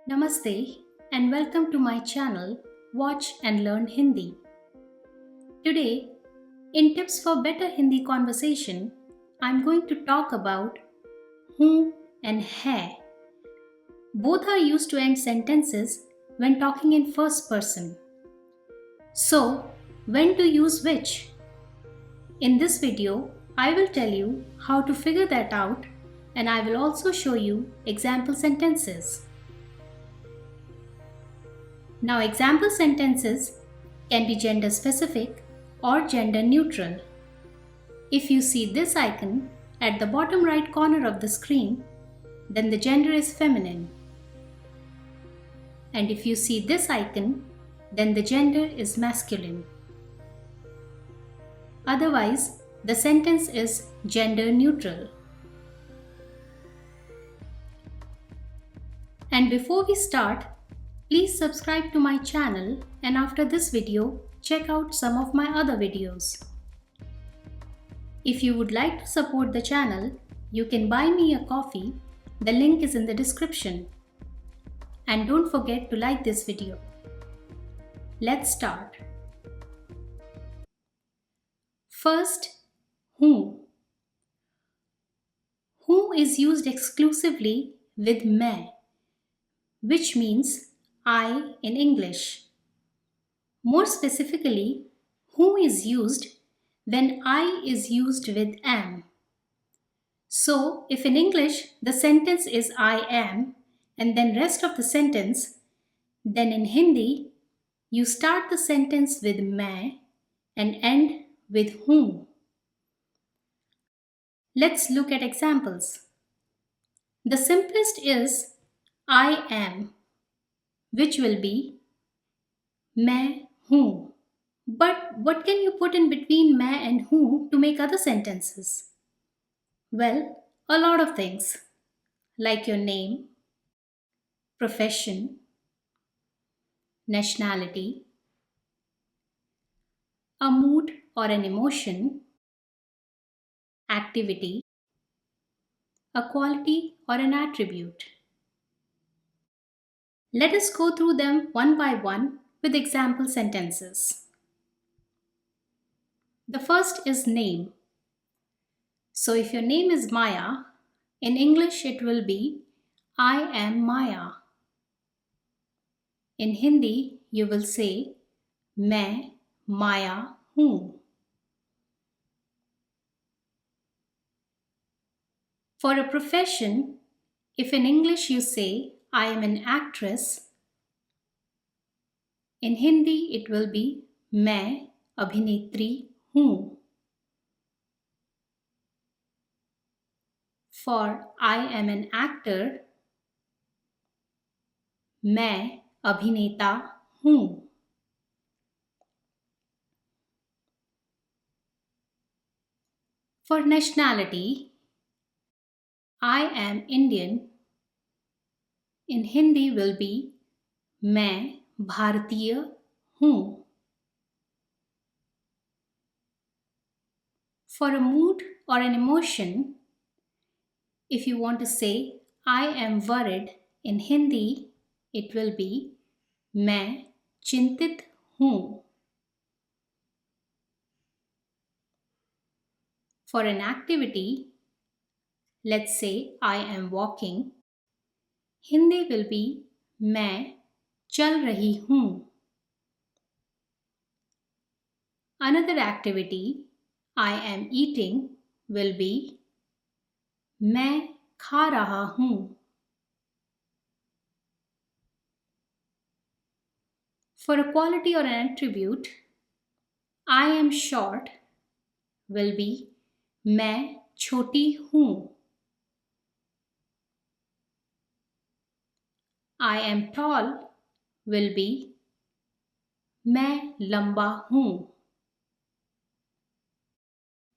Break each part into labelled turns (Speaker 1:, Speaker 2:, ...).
Speaker 1: Namaste and welcome to my channel Watch and Learn Hindi. Today, in Tips for Better Hindi Conversation, I'm going to talk about whom and hai. Both are used to end sentences when talking in first person. So, when to use which? In this video, I will tell you how to figure that out and I will also show you example sentences. Now, example sentences can be gender specific or gender neutral. If you see this icon at the bottom right corner of the screen, then the gender is feminine. And if you see this icon, then the gender is masculine. Otherwise, the sentence is gender neutral. And before we start, please subscribe to my channel and after this video, check out some of my other videos. If you would like to support the channel, you can buy me a coffee. The link is in the description. And don't forget to like this video. Let's start. First, who. Who is used exclusively with मैं, which means I in English. More specifically, who is used when I is used with am. So, if in English the sentence is I am and then rest of the sentence, then in Hindi you start the sentence with मैं and end with whom. Let's look at examples. The simplest is I am, which will be मैं हूँ. But what can you put in between मैं and who to make other sentences? Well, a lot of things, like your name, profession, nationality, a mood or an emotion, activity, a quality or an attribute. Let us go through them one by one with example sentences. The first is name. So if your name is Maya, in English it will be I am Maya. In Hindi you will say मैं Maya हूँ. For a profession, if in English you say I am an actress, in Hindi it will be मैं अभिनेत्री हूँ. For I am an actor, मैं अभिनेता हूँ. For nationality, I am Indian. In Hindi will be मैं भारतीय हूँ. For a mood or an emotion, if you want to say I am worried, in Hindi it will be मैं चिंतित हूँ. For an activity, let's say I am walking, Hindi will be मैं चल रही हूँ. Another activity, I am eating, will be मैं खा रहा हूँ. For a quality or an attribute, I am short will be मैं छोटी हूँ. I am tall will be मैं लंबा हूँ.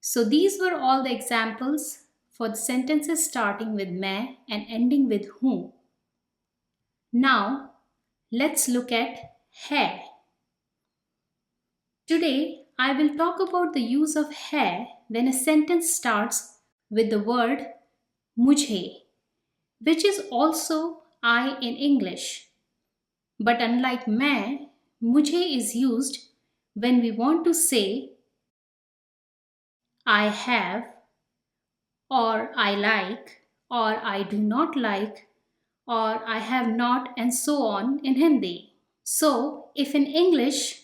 Speaker 1: So these were all the examples for the sentences starting with मैं and ending with whom. Now, let's look at hai. Today, I will talk about the use of hai when a sentence starts with the word मुझे, which is also I in English. But unlike मैं, मुझे is used when we want to say I have, or I like, or I do not like, or I have not, and so on in Hindi. So, if in English,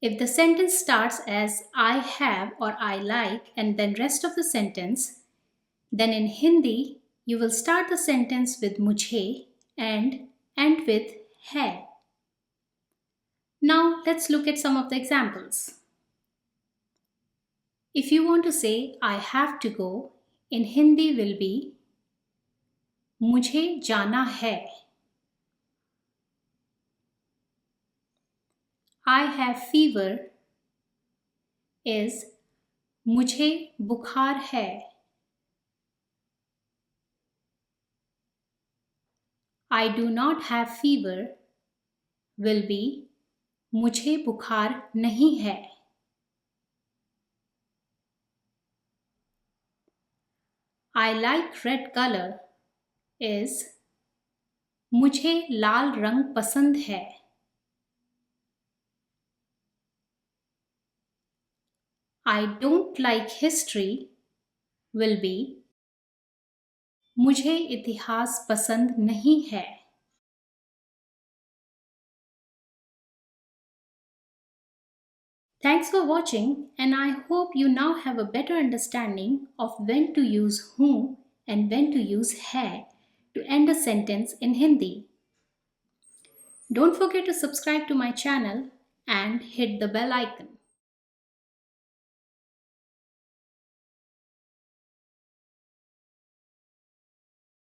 Speaker 1: if the sentence starts as I have or I like and then rest of the sentence, then in Hindi, you will start the sentence with mujhe and end with hai. Now, let's look at some of the examples. If you want to say I have to go, in Hindi will be मुझे जाना है. I have fever is मुझे बुखार है. I do not have fever will be मुझे बुखार नहीं है. I like red color is मुझे लाल रंग पसंद है. I don't like history will be मुझे इतिहास पसंद नहीं है. Thanks for watching, and I hope you now have a better understanding of when to use whom and when to use hai to end a sentence in Hindi. Don't forget to subscribe to my channel and hit the bell icon.